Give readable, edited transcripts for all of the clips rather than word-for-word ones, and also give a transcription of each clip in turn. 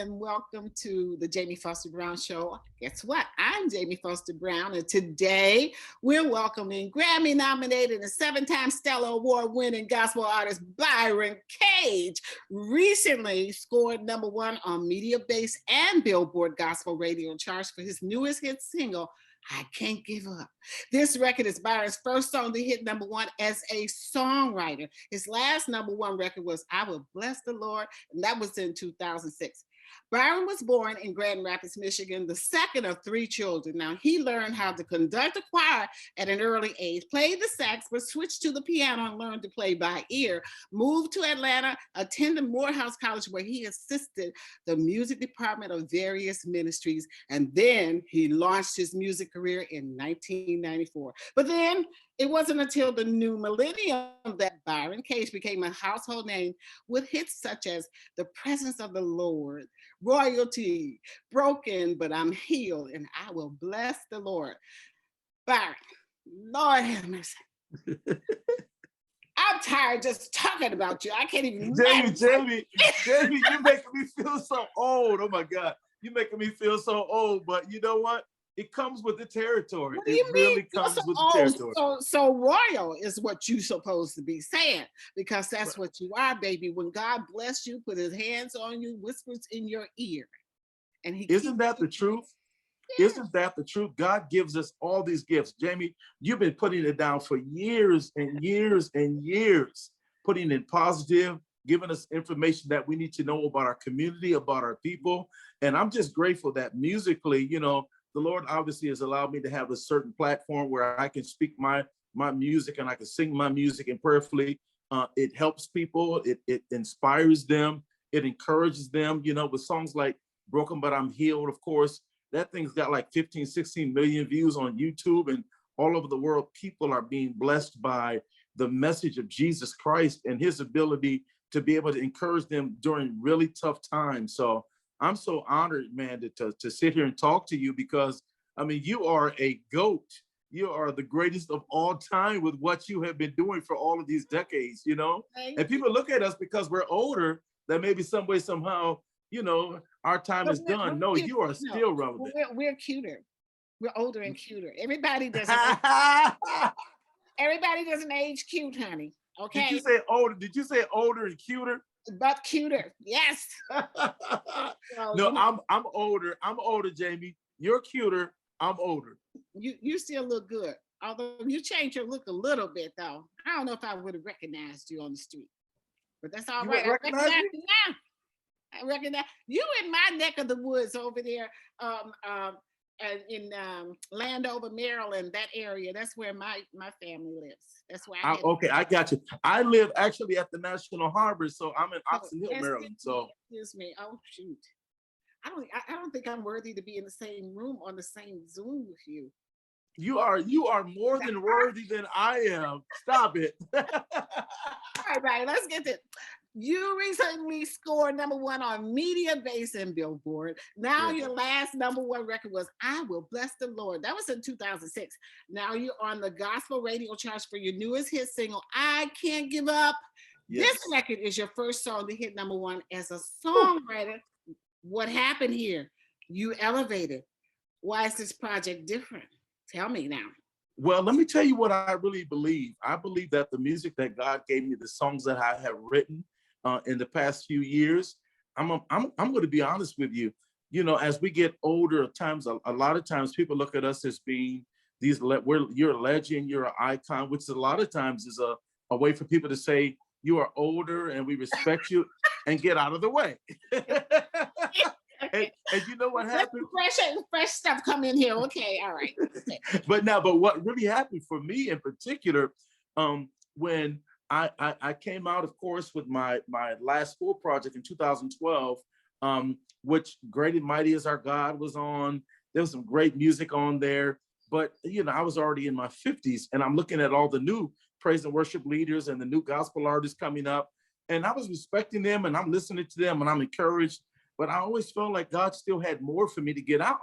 and welcome to the Jamie Foster Brown Show. Guess what? I'm Jamie Foster Brown, and today we're welcoming Grammy-nominated and 7-time Stellar Award-winning gospel artist Byron Cage. Recently scored #1 on Media-Based and Billboard Gospel Radio charts for his newest hit single, I Can't Give Up. This record is Byron's first song to hit #1 as a songwriter. His last #1 record was I Will Bless the Lord, and that was in 2006. Byron was born in Grand Rapids, Michigan, the second of 3 children. Now, he learned how to conduct a choir at an early age, played the sax, but switched to the piano and learned to play by ear. Moved to Atlanta, attended Morehouse College, where he assisted the music department of various ministries, and then he launched his music career in 1994. But then it wasn't until the new millennium that Byron Cage became a household name with hits such as The Presence of the Lord, Royalty, Broken, But I'm Healed, and I Will Bless the Lord. Byron, Lord have mercy. I'm tired just talking about you. I can't even. Jamie, you're making me feel so old. Oh my God. You're making me feel so old, but you know what? It comes with the territory. What do you it mean? really comes with the territory. So royal is what you're supposed to be saying, because that's what you are, baby. When God bless you, put his hands on you, whispers in your ear. And Isn't that the truth? Yeah. Isn't that the truth? God gives us all these gifts. Jamie, you've been putting it down for years and years and years, putting in positive, giving us information that we need to know about our community, about our people. And I'm just grateful that musically, you know, the Lord obviously has allowed me to have a certain platform where I can speak my music and I can sing my music, and prayerfully it helps people, it inspires them, it encourages them, you know, with songs like Broken But I'm Healed, of course. That thing's got like 15, 16 million views on YouTube, and all over the world, people are being blessed by the message of Jesus Christ and his ability to be able to encourage them during really tough times. So I'm so honored, man, to sit here and talk to you, because, I mean, you are a GOAT. You are the greatest of all time with what you have been doing for all of these decades, you know? And people look at us because we're older, that maybe some way, somehow, you know, our time is done. No, you are still relevant. We're cuter. We're older and cuter. Everybody doesn't. Everybody doesn't age cute, honey. Okay. Did you say older? Did you say older and cuter? But cuter, yes. No, I'm older. I'm older, Jamie. You're cuter. I'm older. You still look good. Although you changed your look a little bit, though. I don't know if I would have recognized you on the street. But that's all right. I recognize you now. I recognize you in my neck of the woods over there, in Landover, Maryland, that area. That's where my family lives. That's where I got you. I live actually at the National Harbor, so I'm in Oxon Hill, Maryland. So excuse me. Oh shoot. I don't think I'm worthy to be in the same room on the same Zoom with you. You are more than worthy than I am. Stop it. All right, let's get this. You recently scored #1 on Media-Based and Billboard. Now your last #1 record was I Will Bless the Lord. That was in 2006. Now you're on the gospel radio charts for your newest hit single, I Can't Give Up. Yes. This record is your first song to hit #1 as a songwriter. What happened here? You elevated. Why is this project different? Tell me now. Well, let me tell you what I really believe. I believe that the music that God gave me, the songs that I have written in the past few years, I'm going to be honest with you. You know, as we get older, at times, a lot of times people look at us as being you're a legend, you're an icon, which a lot of times is a way for people to say you are older and we respect you and get out of the way. And you know what happened? Fresh stuff come in here. Okay, all right. But what really happened for me in particular, when I came out, of course, with my last full project in 2012, which Great and Mighty Is Our God was on. There was some great music on there. But, you know, I was already in my 50s, and I'm looking at all the new praise and worship leaders and the new gospel artists coming up. And I was respecting them, and I'm listening to them, and I'm encouraged. But I always felt like God still had more for me to get out.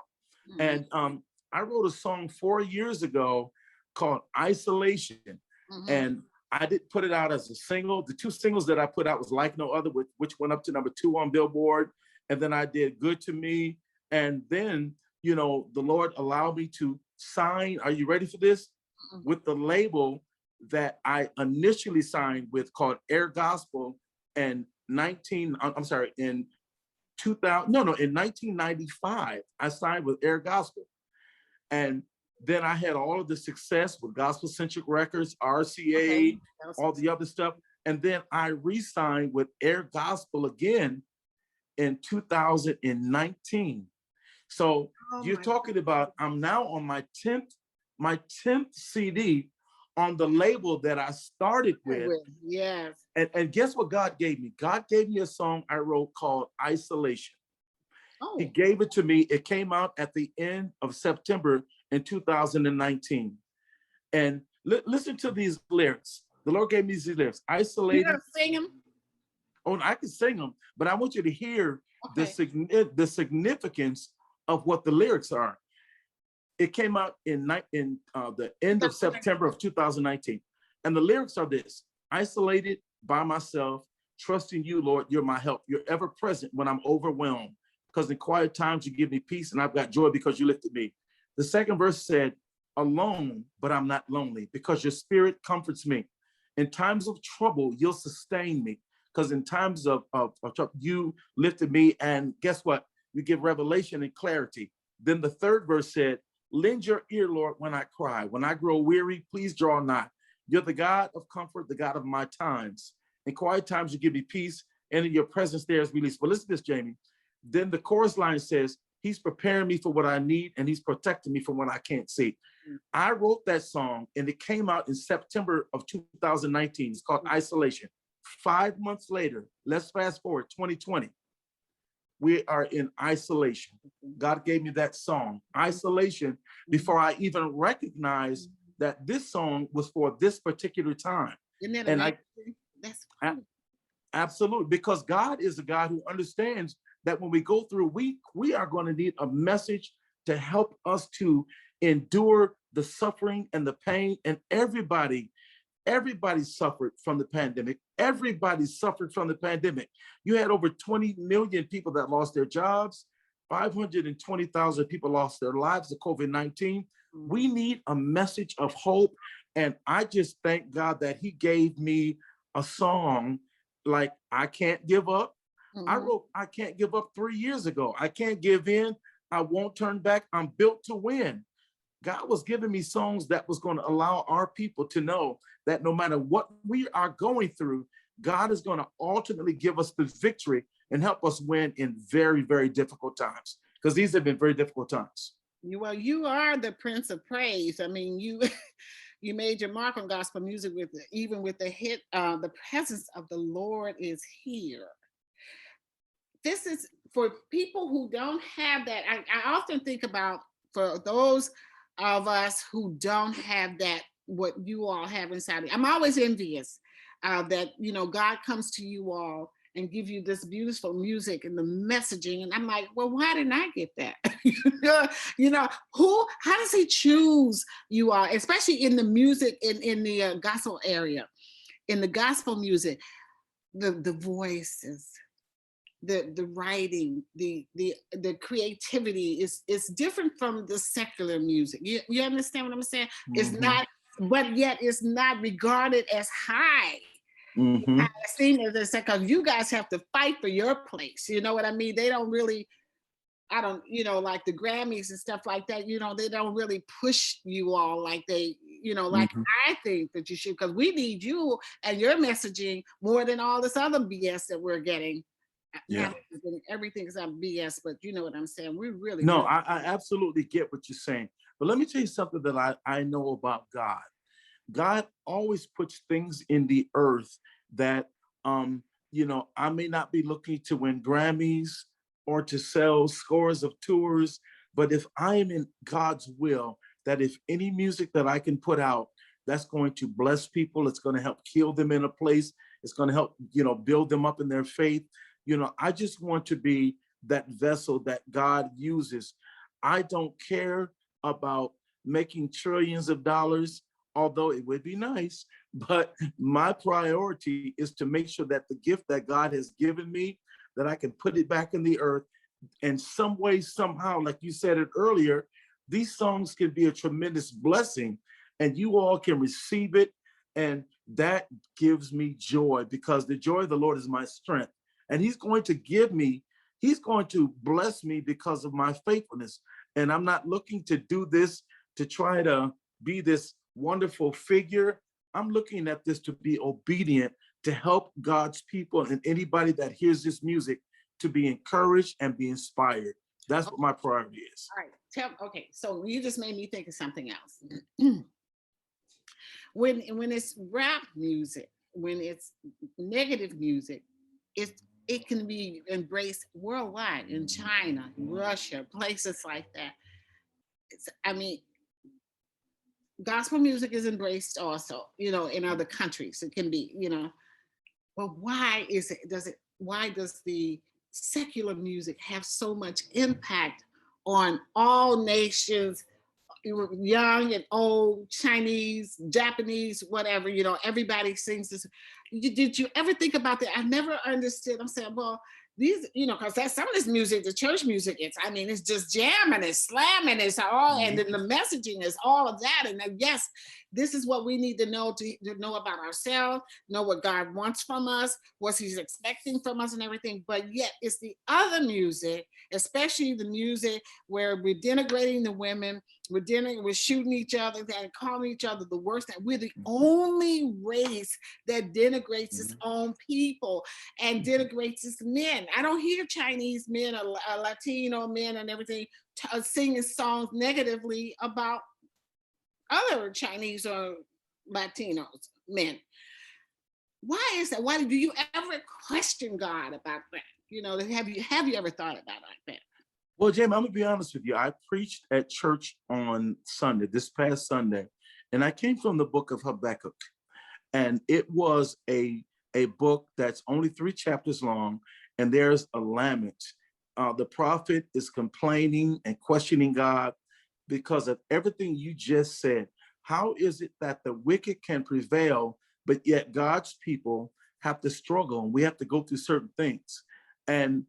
Mm-hmm. And I wrote a song 4 years ago called Isolation. Mm-hmm. And I did put it out as a single. The 2 singles that I put out was Like No Other, which went up to #2 on Billboard. and then I did Good to Me. And then, the Lord allowed me to sign, are you ready for this? With the label that I initially signed with, called Air Gospel, and in 1995, I signed with Air Gospel. And then I had all of the success with Gospel Centric Records, RCA, all the other stuff. And then I re-signed with Air Gospel again in 2019. So you're talking about, I'm now on my 10th CD on the label that I started with. Yes. And guess what God gave me? God gave me a song I wrote called Isolation. Oh. He gave it to me. It came out at the end of September in 2019. And listen to these lyrics. The Lord gave me these lyrics. Isolated. You gonna sing them? Oh, I can sing them, but I want you to hear the significance of what the lyrics are. It came out in the end of September of 2019. And the lyrics are this: isolated by myself, trusting you, Lord, you're my help. You're ever present when I'm overwhelmed, because in quiet times you give me peace, and I've got joy because you lifted me. The second verse said, alone, but I'm not lonely, because your spirit comforts me. In times of trouble, you'll sustain me, because in times of trouble, you lifted me. And guess what? You give revelation and clarity. Then the third verse said, lend your ear, Lord, when I cry. When I grow weary, please draw nigh. You're the God of comfort, the God of my times. In quiet times, you give me peace, and in your presence there is release. But listen to this, Jamie. Then the chorus line says, he's preparing me for what I need, and he's protecting me from what I can't see. I wrote that song, and it came out in September of 2019. It's called Isolation. 5 months later, let's fast forward, 2020. We are in isolation. God gave me that song, Isolation, before I even recognized that this song was for this particular time. Isn't that and amazing? That's cool. Absolutely, because God is a God who understands that when we go through a week, we are going to need a message to help us to endure the suffering and the pain. And everybody suffered from the pandemic. Everybody suffered from the pandemic. You had over 20 million people that lost their jobs. 520,000 people lost their lives to COVID-19. We need a message of hope. And I just thank God that he gave me a song like I Can't Give Up. I wrote I Can't Give Up 3 years ago. I can't give in. I won't turn back. I'm built to win. God was giving me songs that was going to allow our people to know that no matter what we are going through, God is going to ultimately give us the victory and help us win in very, very difficult times, because these have been very difficult times. Well, you are the Prince of Praise. I mean, you made your mark on gospel music with the hit, The Presence of the Lord is Here. This is for people who don't have that. I often think about, for those of us who don't have that, what you all have inside. I'm always envious that, God comes to you all and give you this beautiful music and the messaging. And I'm like, well, why didn't I get that? How does he choose you all, especially in the music, in the gospel area, in the gospel music, the voices, the writing, the creativity is different from the secular music. You understand what I'm saying? It's not, but yet it's not regarded as high. I've seen it as, because you guys have to fight for your place. You know what I mean? They don't really, like the Grammys and stuff like that, they don't really push you all like they, like I think that you should, because we need you and your messaging more than all this other BS that we're getting. Yeah. Everything's on BS, but you know what I'm saying? We really. No, I absolutely get what you're saying. But let me tell you something that I know about God. God always puts things in the earth that, I may not be looking to win Grammys or to sell scores of tours, but if I am in God's will, that if any music that I can put out that's going to bless people, it's going to help heal them in a place, it's going to help, build them up in their faith. I just want to be that vessel that God uses. I don't care about making trillions of dollars, although it would be nice, but my priority is to make sure that the gift that God has given me, that I can put it back in the earth in some way, somehow, like you said it earlier. These songs can be a tremendous blessing, and you all can receive it. And that gives me joy, because the joy of the Lord is my strength. And he's going to give me, he's going to bless me because of my faithfulness. And I'm not looking to do this to try to be this wonderful figure. I'm looking at this to be obedient, to help God's people and anybody that hears this music to be encouraged and be inspired. That's what my priority is. All right. Okay. So you just made me think of something else. when it's rap music, when it's negative music, it can be embraced worldwide, in China, Russia, places like that. I mean, gospel music is embraced also, in other countries. It can be, but why does the secular music have so much impact on all nations, young and old, Chinese, Japanese, whatever, everybody sings this. Did you ever think about that? I never understood. I'm saying, well, these, because that's some of this music, the church music, it's just jamming, it's slamming, it's all, and then the messaging is all of that. And then, yes, this is what we need to know about ourselves, know what God wants from us, what he's expecting from us and everything. But yet it's the other music, especially the music where we're denigrating the women, we're shooting each other and calling each other the worst. That we're the only race that denigrates its own people and denigrates its men. I don't hear Chinese men or Latino men and everything singing songs negatively about other Chinese or Latinos men. Why is that? Why do you ever question God about that? Have you ever thought about it like that? Well, Jamie, I'm gonna be honest with you. I preached at church on Sunday, this past Sunday, and I came from the book of Habakkuk, and it was a book that's only 3 chapters long, and there's a lament. The prophet is complaining and questioning God because of everything you just said. How is it that the wicked can prevail, but yet God's people have to struggle and we have to go through certain things? And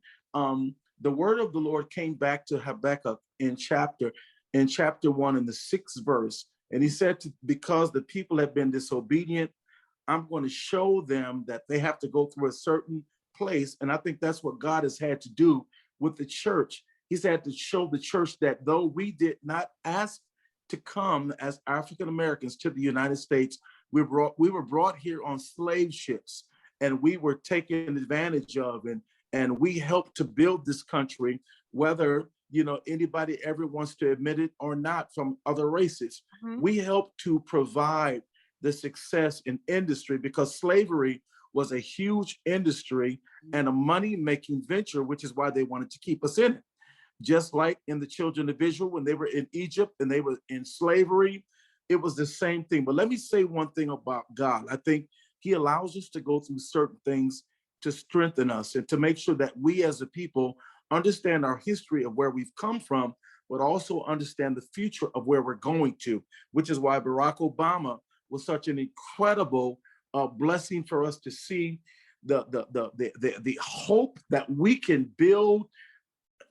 the word of the Lord came back to Habakkuk in chapter 1 in the 6th verse. And he said, because the people have been disobedient, I'm going to show them that they have to go through a certain place. And I think that's what God has had to do with the church. He's had to show the church that though we did not ask to come as African Americans to the United States, we were brought here on slave ships, and we were taken advantage of, and we helped to build this country, whether anybody ever wants to admit it or not, from other races. We helped to provide the success in industry, because slavery was a huge industry and a money-making venture, which is why they wanted to keep us in it. Just like in the children of Israel, when they were in Egypt and they were in slavery, it was the same thing. But let me say one thing about God. I think he allows us to go through certain things to strengthen us and to make sure that we as a people understand our history of where we've come from, but also understand the future of where we're going to, which is why Barack Obama was such an incredible blessing for us to see the hope that we can build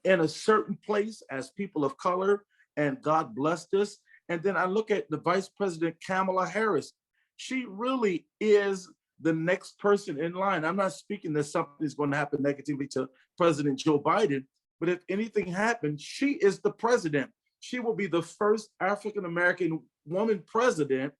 in a certain place as people of color, and God blessed us. And then I look at the Vice President Kamala Harris. She really is the next person in line. I'm not speaking that something's going to happen negatively to President Joe Biden, but if anything happens, she is the president. She will be the first African-American woman president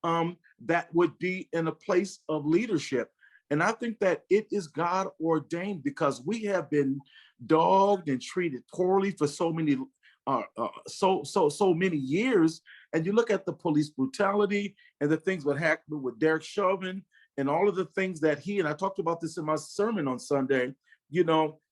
that would be in a place of leadership. And I think that it is God ordained, because we have been dogged and treated poorly for so many years. And you look at the police brutality and the things that happened with Derek Chauvin and all of the things that and I talked about this in my sermon on Sunday,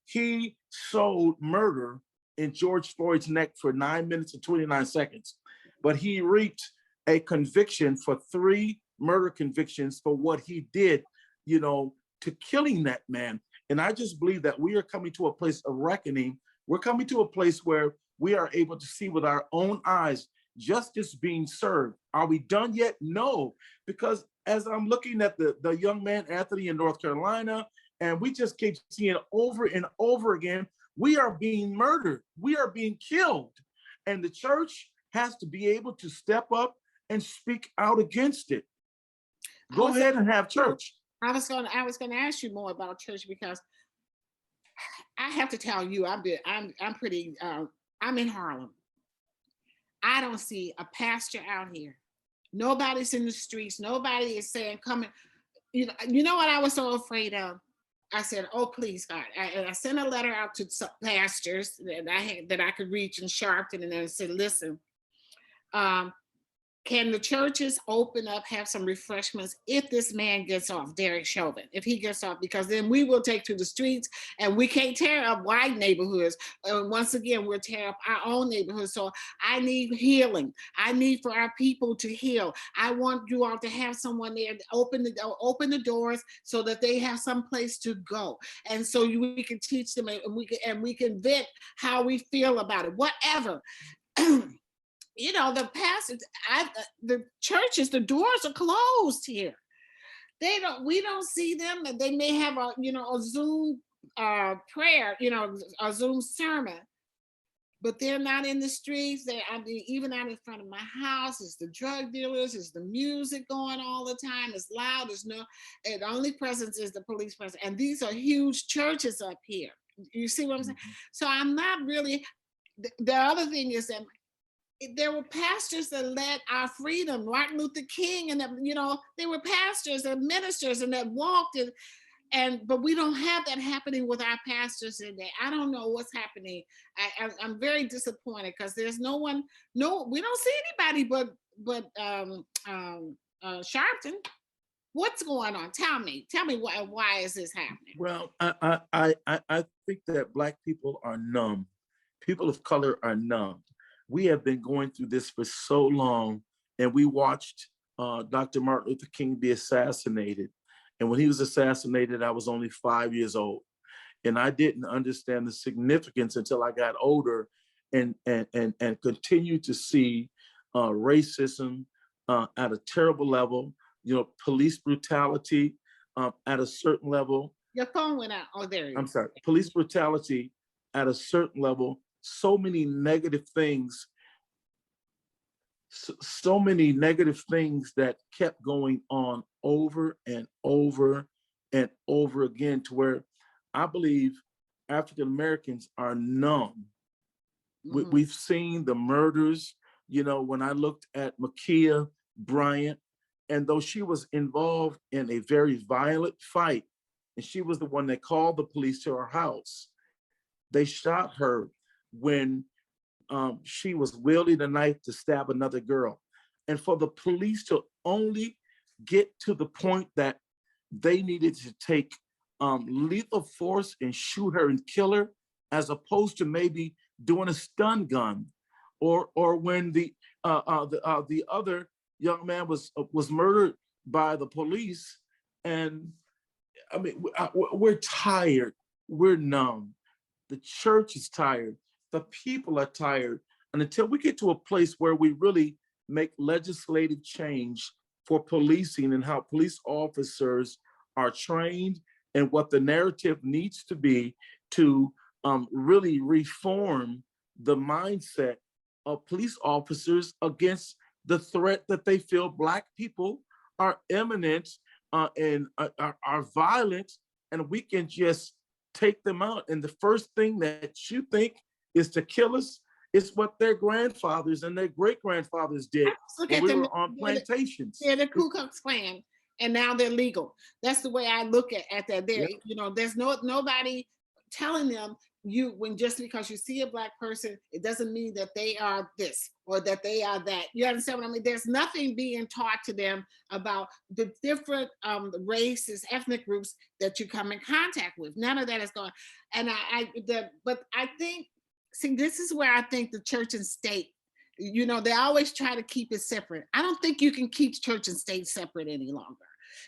he sold murder in George Floyd's neck for 9 minutes and 29 seconds, but he reaped a conviction for 3 murder convictions for what he did, to killing that man. And I just believe that we are coming to a place of reckoning. We're coming to a place where we are able to see with our own eyes justice being served. Are we done yet? No, because as I'm looking at the young man, Anthony, in North Carolina, And we just keep seeing over and over again, we are being murdered. We are being killed. And the church has to be able to step up and speak out against it. Go ahead and have church. I was going to ask you more about church, because I have to tell you, I'm in Harlem. I don't see a pastor out here. Nobody's in the streets. Nobody is saying, come in. You know what I was so afraid of? I said, oh, please, God. I sent a letter out to some pastors that I could reach in Sharpton, and I said, listen, can the churches open up, have some refreshments if this man gets off, Derek Chauvin, if he gets off, because then we will take to the streets, and we can't tear up white neighborhoods. Once again, we'll tear up our own neighborhoods. So I need healing. I need for our people to heal. I want you all to have someone there to open the doors so that they have some place to go. And so we can teach them, and we can vent how we feel about it, whatever. The pastors, the churches, the doors are closed here. We don't see them, and they may have a Zoom prayer, a Zoom sermon, but they're not in the streets. Even out in front of my house, it's the drug dealers, it's the music going all the time, it's loud, the only presence is the police presence. And these are huge churches up here. You see what I'm saying? So I'm not really, the other thing is that there were pastors that led our freedom, Martin Luther King, and they were pastors and ministers and that walked but we don't have that happening with our pastors today. I don't know what's happening. I'm very disappointed, because there's we don't see anybody but Sharpton. What's going on? Tell me why is this happening? Well, I think that Black people are numb. People of color are numb. We have been going through this for so long, and we watched Dr. Martin Luther King be assassinated. And when he was assassinated, I was only 5 years old. And I didn't understand the significance until I got older and continued to see racism at a terrible level, police brutality at a certain level. Your phone went out. Oh, there you go. I'm sorry. Police brutality at a certain level. So many negative things that kept going on over and over and over again, to where I believe African Americans are numb. Mm-hmm. We've seen the murders. When I looked at Ma'Khia Bryant, and though she was involved in a very violent fight, and she was the one that called the police to her house, they shot her when she was wielding a knife to stab another girl. And for the police to only get to the point that they needed to take lethal force and shoot her and kill her, as opposed to maybe doing a stun gun, or when the other young man was murdered by the police. And I mean, we're tired, we're numb. The church is tired. The people are tired. And until we get to a place where we really make legislative change for policing and how police officers are trained, and what the narrative needs to be to really reform the mindset of police officers against the threat that they feel Black people are imminent and are violent, and we can just take them out. And the first thing that you think is to kill us is what their grandfathers and their great-grandfathers did when we were on plantations. They're the Ku Klux Klan, and now they're legal. That's the way I look at that. There, there's nobody telling them just because you see a Black person, it doesn't mean that they are this or that they are that. You understand what I mean? There's nothing being taught to them about the different races, ethnic groups that you come in contact with. None of that is going. And but I think, see, this is where I think the church and state, they always try to keep it separate. I don't think you can keep church and state separate any longer.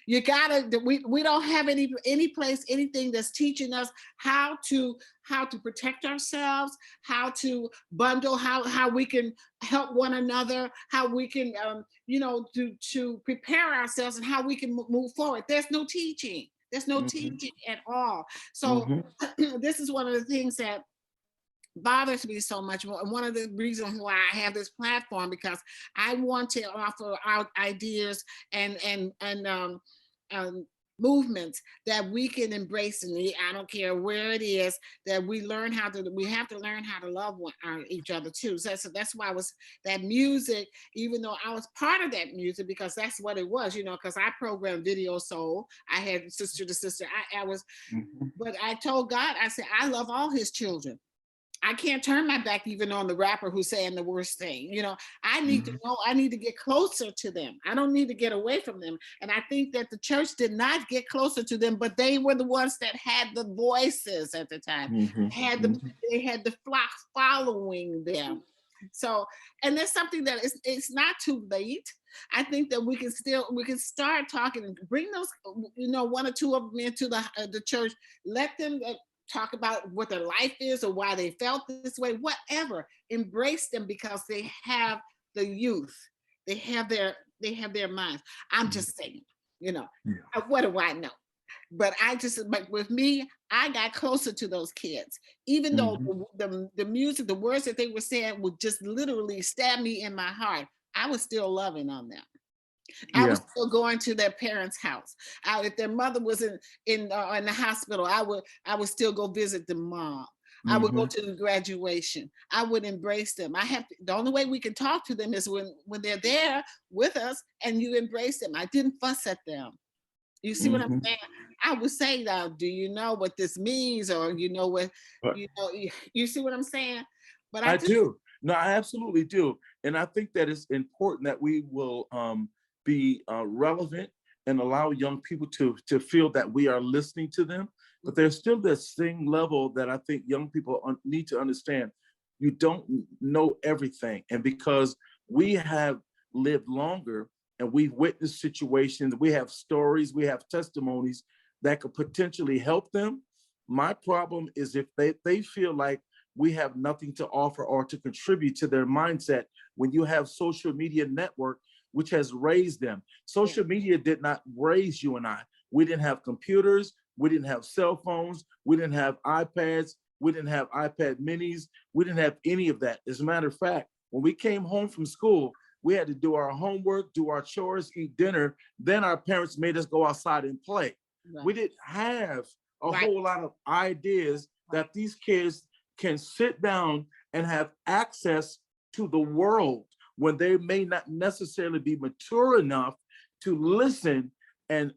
You gotta, we don't have any place, anything that's teaching us how to protect ourselves, how to bundle, how we can help one another, how we can, to prepare ourselves, and how we can move forward. There's no teaching. There's no teaching at all. So this is one of the things that bothers me so much. One of the reasons why I have this platform, because I want to offer out ideas and movements that we can embrace, and I don't care where it is, that we have to learn how to love each other too. So that's why that music, even though I was part of that music, because that's what it was, because I programmed Video Soul. I had Sister to Sister. I was, but I told God, I said, I love all his children. I can't turn my back even on the rapper who's saying the worst thing. I need to know, I need to get closer to them. I don't need to get away from them. And I think that the church did not get closer to them, but they were the ones that had the voices at the time. They had the flock following them. So, and there's something that it's not too late. I think that we can start talking and bring those, one or two of them into the church, let them talk about what their life is or why they felt this way, whatever. Embrace them, because they have the youth. They have their minds. I'm just saying, what do I know? But with me, I got closer to those kids, even though the music, the words that they were saying would just literally stab me in my heart. I was still loving on them. I was still going to their parents' house. If their mother was in the hospital, I would still go visit the mom. I would go to the graduation. I would embrace them. The only way we can talk to them is when they're there with us and you embrace them. I didn't fuss at them. You see what I'm saying? I would say, now, do you know what this means? Or you see what I'm saying? But I do. No, I absolutely do. And I think that it's important that we will be relevant and allow young people to feel that we are listening to them. But there's still this same level that I think young people need to understand. You don't know everything. And because we have lived longer and we've witnessed situations, we have stories, we have testimonies that could potentially help them. My problem is if they feel like we have nothing to offer or to contribute to their mindset when you have social media network, which has raised them. Social media did not raise you and I. We didn't have computers. We didn't have cell phones. We didn't have iPads. We didn't have iPad minis. We didn't have any of that. As a matter of fact, when we came home from school, we had to do our homework, do our chores, eat dinner. Then our parents made us go outside and play. Right. We didn't have a whole lot of ideas that these kids can sit down and have access to the world when they may not necessarily be mature enough to listen and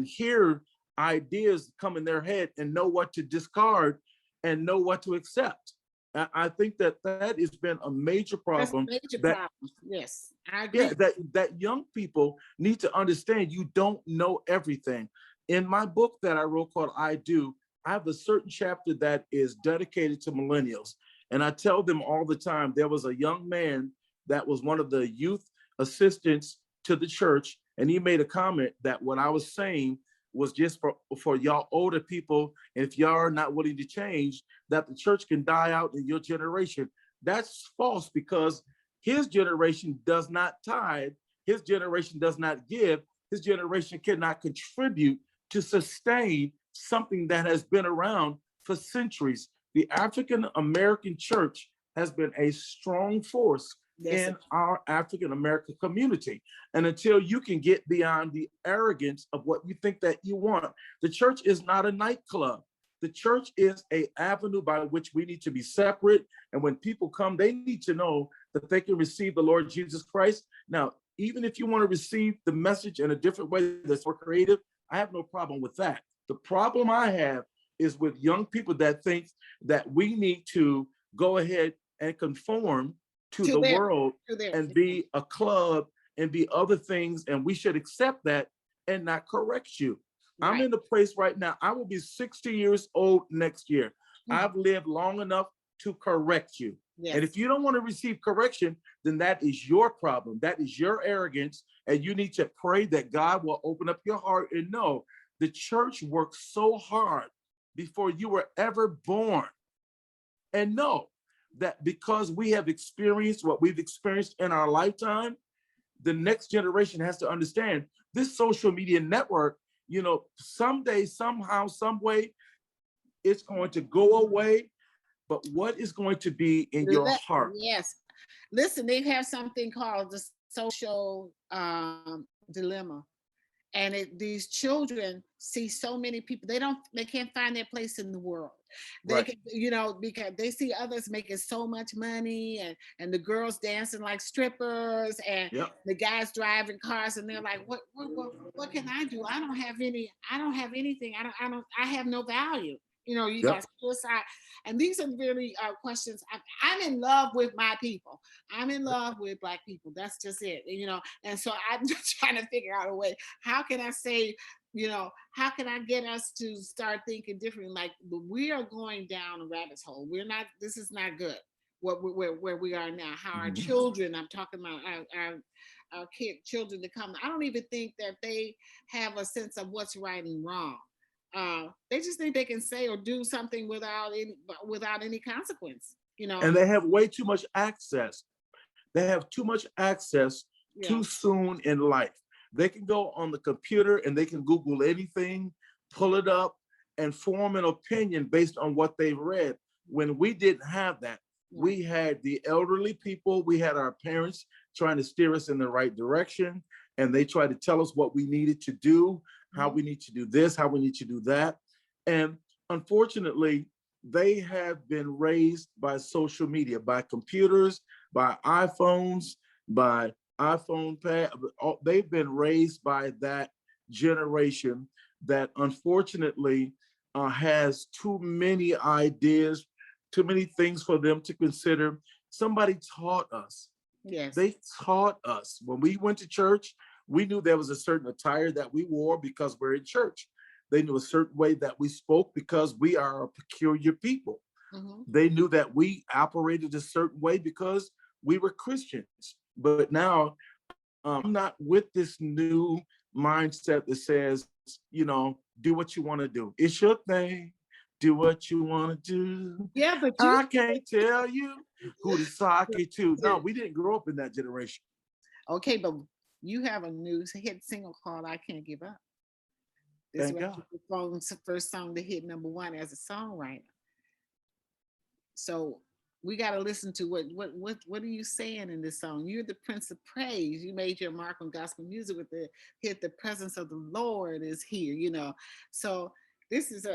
hear ideas come in their head and know what to discard and know what to accept. I think that has been a major problem. That's a major problem. Yes, I agree. Yeah, that young people need to understand you don't know everything. In my book that I wrote called I Do, I have a certain chapter that is dedicated to millennials. And I tell them all the time, there was a young man that was one of the youth assistants to the church. And he made a comment that what I was saying was just for y'all older people. And if y'all are not willing to change, that the church can die out in your generation. That's false, because his generation does not tithe. His generation does not give. His generation cannot contribute to sustain something that has been around for centuries. The African American church has been a strong force in our African American community. And until you can get beyond the arrogance of what you think that you want, the church is not a nightclub. The church is an avenue by which we need to be separate. And when people come, they need to know that they can receive the Lord Jesus Christ. Now, even if you want to receive the message in a different way that's more creative, I have no problem with that. The problem I have is with young people that think that we need to go ahead and conform to the world and be a club and be other things, and we should accept that and not correct you. Right. I'm in a place right now, I will be 60 years old next year. I've lived long enough to correct you. Yes. And if you don't want to receive correction, then that is your problem. That is your arrogance. And you need to pray that God will open up your heart and know the church worked so hard before you were ever born. And know that because we have experienced what we've experienced in our lifetime, the next generation has to understand this social media network, someday, somehow, some way, it's going to go away. But what is going to be in your heart? Yes. Listen, they have something called the social dilemma. And these children see so many people, they can't find their place in the world. They Right. can, because they see others making so much money, and the girls dancing like strippers, and Yep. the guys driving cars, and they're like, what can I do? I don't have anything. I have no value. You Yep. got suicide. And these are really questions. I'm in love with my people. I'm in love with Black people. That's just it. And so I'm just trying to figure out a way. How can I say, how can I get us to start thinking differently? Like, we are going down a rabbit hole. This is not good. Where we are now, how our children, I'm talking about our children to come. I don't even think that they have a sense of what's right and wrong. They just think they can say or do something without any consequence. And they have way too much access. They have too much access too soon in life. They can go on the computer and they can Google anything, pull it up, and form an opinion based on what they've read. When we didn't have that, we had the elderly people, we had our parents trying to steer us in the right direction, and they tried to tell us what we needed to do, how we need to do this, how we need to do that. And unfortunately, they have been raised by social media, by computers, by iPhones, by iPhone pad. They've been raised by that generation that unfortunately has too many ideas, too many things for them to consider. Somebody taught us. Yes. They taught us. When we went to church, we knew there was a certain attire that we wore because we're in church. They knew a certain way that we spoke because we are a peculiar people. They knew that we operated a certain way because we were Christians. But now I'm not with this new mindset that says, do what you want to do. It's your thing. Do what you want to do. Yeah, but I can't tell you who to sock it to. No, we didn't grow up in that generation. Okay, but you have a new hit single called "I Can't Give Up." This was the first song to hit #1 as a songwriter. So we got to listen to what are you saying in this song? You're the Prince of Praise. You made your mark on gospel music with the hit "The Presence of the Lord Is Here." So this was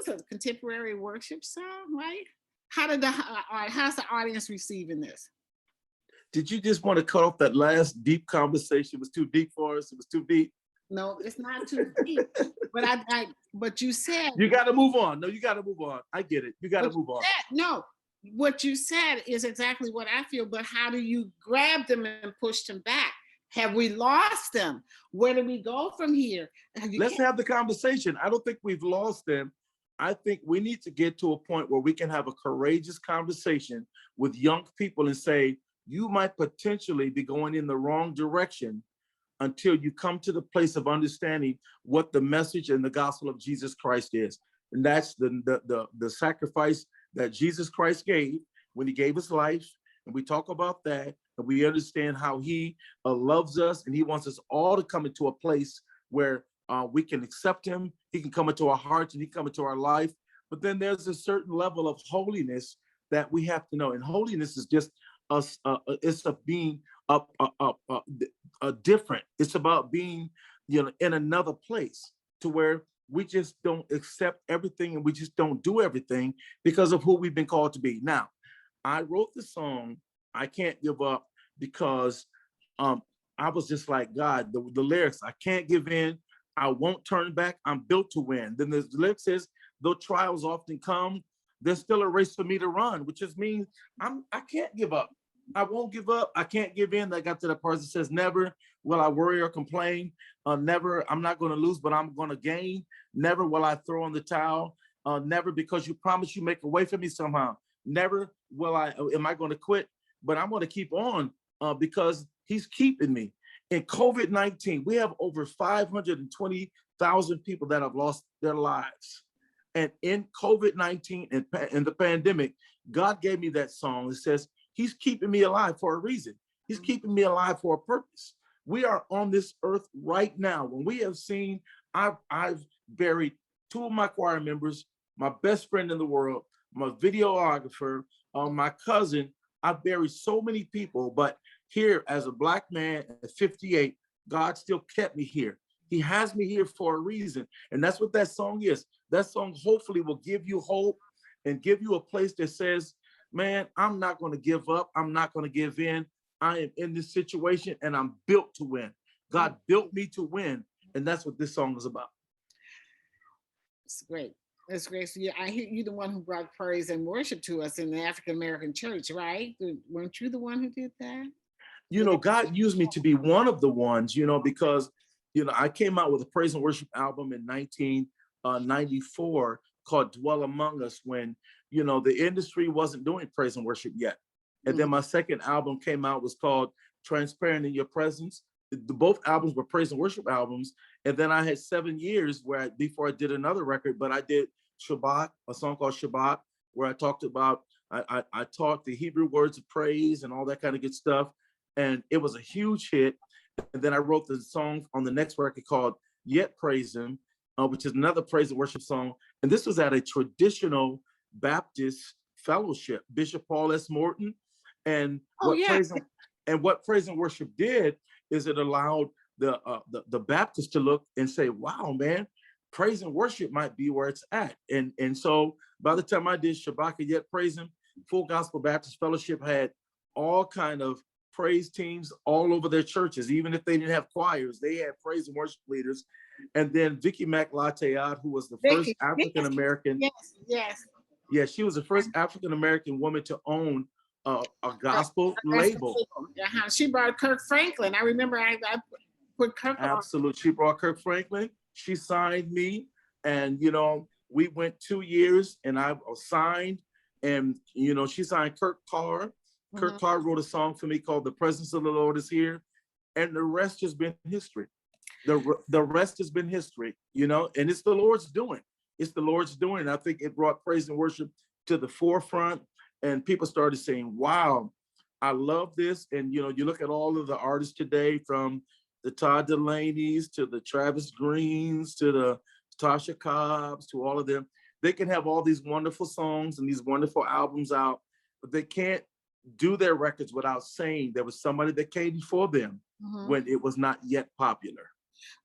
a contemporary worship song, right? How's the audience receiving this? Did you just want to cut off that last deep conversation? It was too deep for us. It was too deep. No, it's not too deep. But you said you got to move on. No, you got to move on. I get it. You got to move on. No, what you said is exactly what I feel. But how do you grab them and push them back? Have we lost them? Where do we go from here? Let's have the conversation. I don't think we've lost them. I think we need to get to a point where we can have a courageous conversation with young people and say, you might potentially be going in the wrong direction until you come to the place of understanding what the message and the gospel of Jesus Christ is. And that's the sacrifice that Jesus Christ gave when he gave his life. And we talk about that, and we understand how he loves us, and he wants us all to come into a place where we can accept him. He can come into our hearts, and he can come into our life. But then there's a certain level of holiness that we have to know. And holiness is just us. It's a being different. It's about being, in another place to where we just don't accept everything, and we just don't do everything because of who we've been called to be. Now, I wrote the song, I Can't Give Up, because I was just like, God, the lyrics, I can't give in, I won't turn back, I'm built to win. Then the lyric says, though trials often come, there's still a race for me to run, which just means I can't give up. I won't give up. I can't give in. I got to the part that says, never will I worry or complain. Never, I'm not going to lose, but I'm going to gain. Never will I throw in the towel. Never, because you promised you make a way for me somehow. Never am I going to quit, but I'm going to keep on because he's keeping me. In COVID-19, we have over 520,000 people that have lost their lives. And in COVID-19 and the pandemic, God gave me that song. It says, he's keeping me alive for a reason. He's keeping me alive for a purpose. We are on this earth right now. When we have seen I've buried two of my choir members, my best friend in the world, my videographer, my cousin. I've buried so many people, but here as a Black man at 58, God still kept me here. He has me here for a reason. And that's what that song is. That song hopefully will give you hope and give you a place that says, man, I'm not going to give up. I'm not going to give in. I am in this situation and I'm built to win. God built me to win. And that's what this song is about. It's great. It's great. So I hear you the one who brought praise and worship to us in the African American church, right? Weren't you the one who did that? You know, God used me to be one of the ones, you know, because, you know, I came out with a praise and worship album in 1994 called Dwell Among Us when, you know, the industry wasn't doing praise and worship yet. And then my second album came out, was called Transparent in Your Presence. Both albums were praise and worship albums. And then I had 7 years before I did another record, but I did Shabbat, a song called Shabbat, where I talked about, I taught the Hebrew words of praise and all that kind of good stuff. And it was a huge hit. And then I wrote the song on the next record called Yet Praise Him, which is another praise and worship song. And this was at a traditional Baptist fellowship, Bishop Paul S. Morton. And praise and worship did is it allowed the Baptists to look and say, wow, man, praise and worship might be where it's at. And so by the time I did Shabbat Yet Praise Him, Full Gospel Baptist Fellowship had all kind of praise teams all over their churches. Even if they didn't have choirs, they had praise and worship leaders. And then Vicky McLatead, who was the first African-American. Yes. Yeah, she was the first African-American woman to own a gospel label. She brought Kirk Franklin. I remember I put Kirk on. Absolutely. She brought Kirk Franklin. She signed me. And, you know, we went 2 years and I was signed. And, you know, she signed Kirk Carr. Kirk Carr wrote a song for me called The Presence of the Lord is Here. And the rest has been history. The rest has been history, you know, and it's the Lord's doing. It's the Lord's doing. I think it brought praise and worship to the forefront. And people started saying, wow, I love this. And, you know, you look at all of the artists today, from the Todd Delaney's to the Travis Greens to the Tasha Cobbs to all of them. They can have all these wonderful songs and these wonderful albums out, but they can't do their records without saying there was somebody that came before them when it was not yet popular.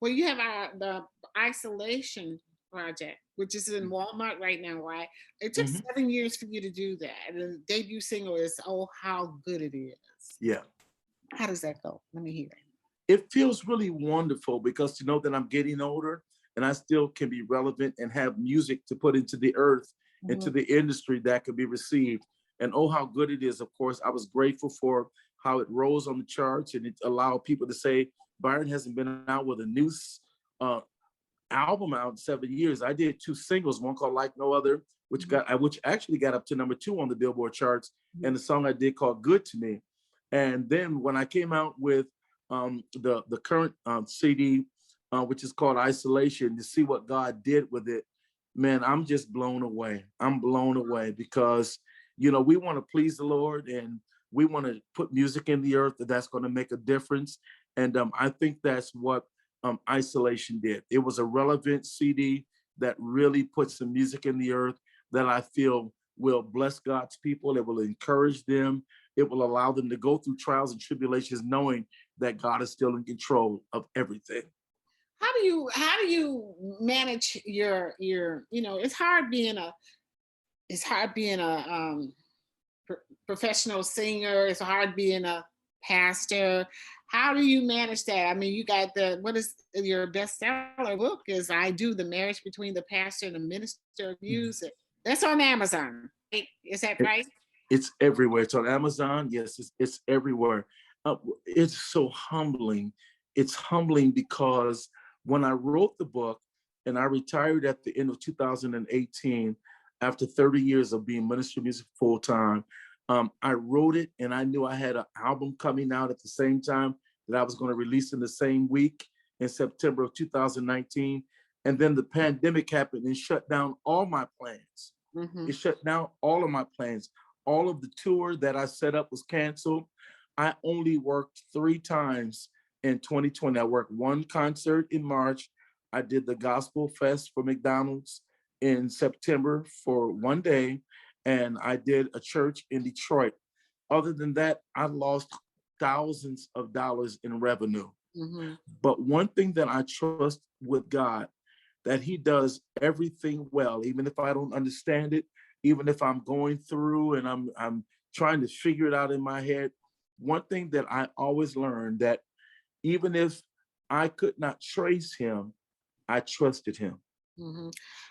Well, you have the Isolation project, which is in Walmart right now, right? It took 7 years for you to do that. And the debut single is Oh How Good It Is. Yeah. How does that go? Let me hear it. It feels really wonderful because to know that I'm getting older and I still can be relevant and have music to put into the earth, into the industry that could be received. And Oh How Good It Is, of course, I was grateful for how it rose on the charts, and it allowed people to say, Byron hasn't been out with a new album out in 7 years. I did 2 singles, one called Like No Other, which actually got up to #2 on the Billboard charts, and the song I did called Good to Me. And then when I came out with the current CD, which is called Isolation, to see what God did with it, man, I'm just blown away. I'm blown away because, you know, we want to please the Lord and we want to put music in the earth that's going to make a difference. And I think that's what Isolation did. It was a relevant CD that really put some music in the earth that I feel will bless God's people. It will encourage them. It will allow them to go through trials and tribulations, knowing that God is still in control of everything. How do you manage your you know, it's hard being a professional singer. It's hard being a pastor. How do you manage that? I mean, you got what is your bestseller book is I Do, the Marriage Between the Pastor and the Minister of Music. That's on Amazon. Is that right? It's everywhere. It's on Amazon. Yes, it's everywhere. It's so humbling. It's humbling because when I wrote the book and I retired at the end of 2018, after 30 years of being ministry of music full time, I wrote it and I knew I had an album coming out at the same time that I was going to release in the same week in September of 2019. And then the pandemic happened and shut down all my plans. It shut down all of my plans. All of the tour that I set up was canceled. I only worked 3 times in 2020. I worked 1 concert in March, I did the Gospel Fest for McDonald's in September for one day, and I did a church in Detroit. Other than that, I lost thousands of dollars in revenue. Mm-hmm. But one thing that I trust with God, that he does everything well, even if I don't understand it, even if I'm going through and I'm trying to figure it out in my head. One thing that I always learned, that even if I could not trace him, I trusted him. Mm-hmm.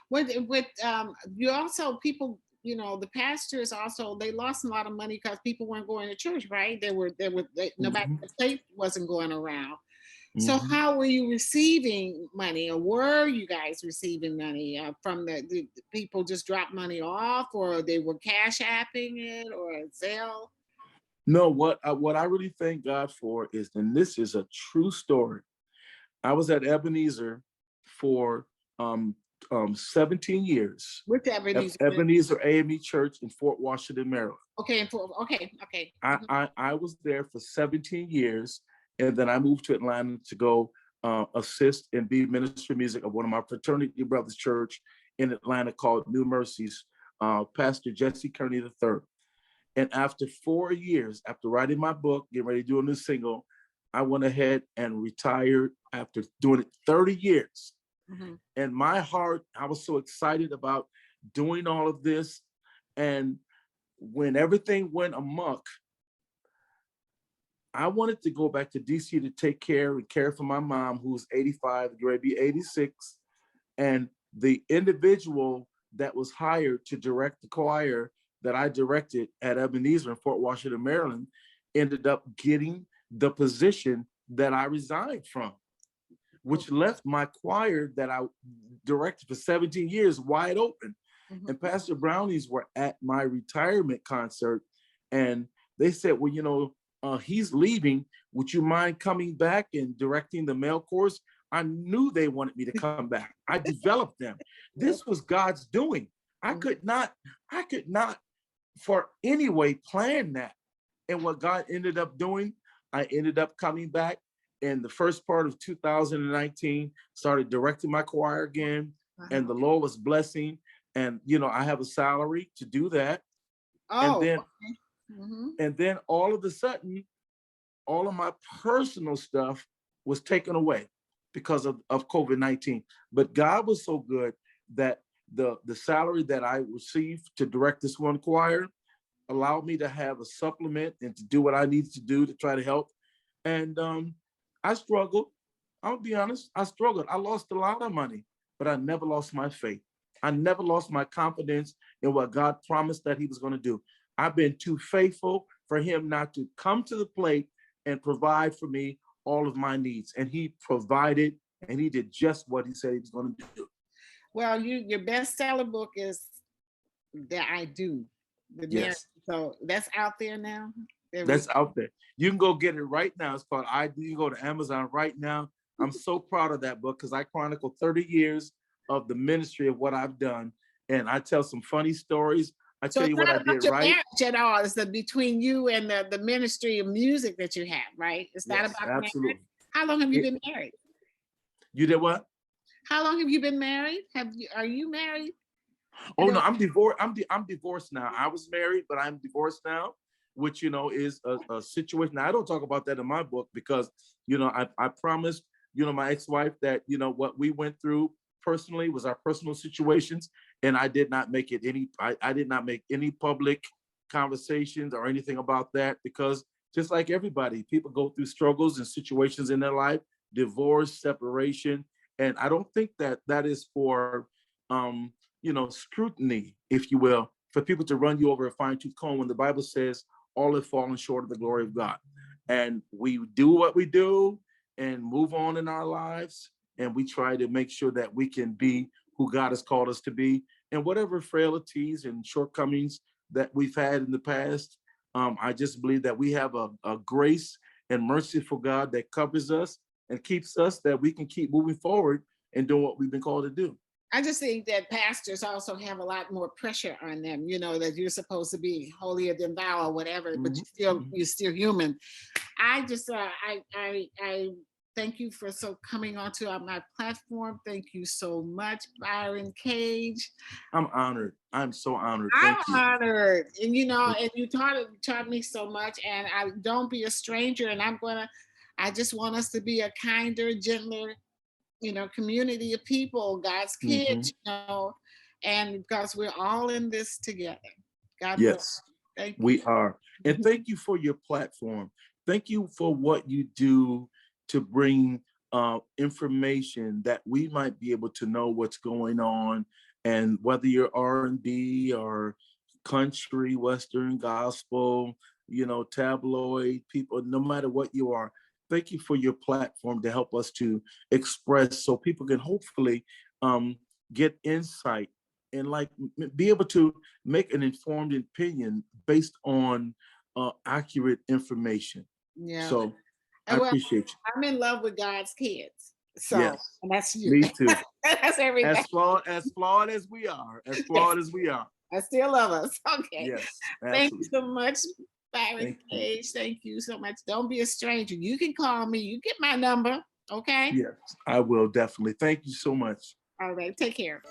With you also, people, the pastors also, they lost a lot of money because people weren't going to church, right? Nobody, Mhm, the faith wasn't going around. So mhm. how were you receiving money, or were you guys receiving money from the people just dropped money off, or they were cash apping it, or Zelle? No, what I really thank God for is, and this is a true story. I was at Ebenezer for um, 17 years. With Ebenezer. Ebenezer AME Church in Fort Washington, Maryland. Okay, okay. I was there for 17 years, and then I moved to Atlanta to go assist and be ministry music of one of my fraternity brothers' church in Atlanta called New Mercies, Pastor Jesse Kearney III. And after 4 years, after writing my book, getting ready to do a new single, I went ahead and retired after doing it 30 years. Mm-hmm. And my heart, I was so excited about doing all of this. And when everything went amok, I wanted to go back to DC to take care for my mom, who's 85, going to be 86. And the individual that was hired to direct the choir that I directed at Ebenezer in Fort Washington, Maryland, ended up getting the position that I resigned from, which left my choir that I directed for 17 years wide open. Mm-hmm. And Pastor Brownies were at my retirement concert, and they said, well, he's leaving. Would you mind coming back and directing the male chorus? I knew they wanted me to come back. I developed them. This was God's doing. I could not for any way plan that. And what God ended up doing, I ended up coming back in the first part of 2019, started directing my choir again, and the Lord was blessing. And I have a salary to do that. Oh, and then okay. Mm-hmm. and then all of a sudden, all of my personal stuff was taken away because of COVID-19. But God was so good that the salary that I received to direct this one choir allowed me to have a supplement and to do what I needed to do to try to help. And I struggled. I'll be honest, I struggled. I lost a lot of money, but I never lost my faith. I never lost my confidence in what God promised that he was going to do. I've been too faithful for him not to come to the plate and provide for me all of my needs. And he provided, and he did just what he said he was going to do. Well, your bestseller book is That I Do, the marriage. Yes. So that's out there now. That's out there. You can go get it right now. It's called I Do. You can go to Amazon right now. I'm so proud of that book because I chronicle 30 years of the ministry of what I've done. And I tell some funny stories. I So tell it's you what not I about did your right. marriage at all. It's between you and the ministry of music that you have, right? It's not Yes, about absolutely. marriage. How long have you been married? You did what? How long have you been married? Are you married? Oh no, I'm divorced. I'm divorced now. I was married, but I'm divorced now, which is a situation. Now, I don't talk about that in my book because I promised my ex-wife that what we went through personally was our personal situations, and I did not make it any. I did not make any public conversations or anything about that because just like everybody, people go through struggles and situations in their life, divorce, separation, and I don't think that is for scrutiny, if you will, for people to run you over a fine-tooth comb when the Bible says all have fallen short of the glory of God. And we do what we do and move on in our lives. And we try to make sure that we can be who God has called us to be. And whatever frailties and shortcomings that we've had in the past, I just believe that we have a grace and merciful God that covers us and keeps us, that we can keep moving forward and doing what we've been called to do. I just think that pastors also have a lot more pressure on them, that you're supposed to be holier than thou or whatever, but you're still human. I just I thank you for coming onto my platform. Thank you so much, Byron Cage. I'm honored. I'm so honored. I'm Thank you. honored. And and you taught me so much. And I don't be a stranger. And I just want us to be a kinder, gentler, community of people, God's kids, and because we're all in this together. God bless. Yes, Thank you. we are. And thank you for your platform. Thank you for what you do to bring information that we might be able to know what's going on. And whether you're R&B or country, Western, gospel, tabloid people, no matter what you are, thank you for your platform to help us to express so people can hopefully get insight and be able to make an informed opinion based on accurate information. Yeah. So I appreciate you. I'm in love with God's kids. So yes, and that's you. Me too. That's everything. As flawed as we are, I still love us. Okay. Yes. Absolutely. Thank you so much, Byron Cage. Thank you so much. Don't be a stranger. You can call me. You get my number. Okay. Yes, I will definitely. Thank you so much. All right. Take care.